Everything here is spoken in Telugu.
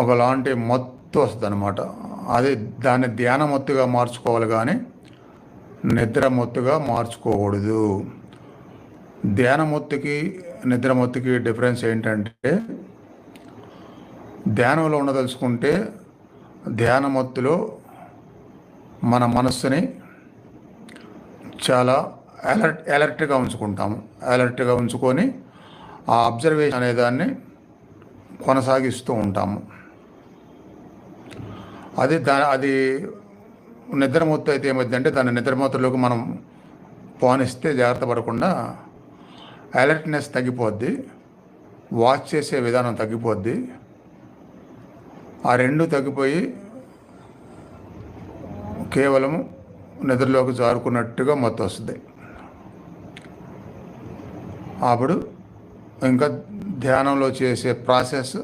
ఒకలాంటి మత్తు వస్తుంది అనమాట. అది దాన్ని ధ్యాన మత్తుగా మార్చుకోవాలి కానీ నిద్ర మత్తుగా మార్చుకోకూడదు. ధ్యాన మత్తుకి నిద్ర మత్తుకి డిఫరెన్స్ ఏంటంటే, ధ్యానంలో ఉండదలుచుకుంటే ధ్యాన మత్తులో మన మనస్సుని చాలా అలర్ట్గా ఉంచుకుంటాము. అలర్ట్గా ఉంచుకొని ఆ అబ్జర్వేషన్ అనేదాన్ని కొనసాగిస్తూ ఉంటాము. అది నిద్రమత్తు అయితే ఏమైందంటే, దాన్ని నిద్రమత్తులోకి మనం పోనిస్తే జాగ్రత్త పడకుండా అలర్ట్నెస్ తగ్గిపోద్ది, వాచ్ చేసే విధానం తగ్గిపోద్ది. ఆ రెండు తగ్గిపోయి కేవలం నిద్రలోకి జారుకున్నట్టుగా మత్తు వస్తుంది. అప్పుడు ఇంకా ధ్యానంలో చేసే ప్రాసెస్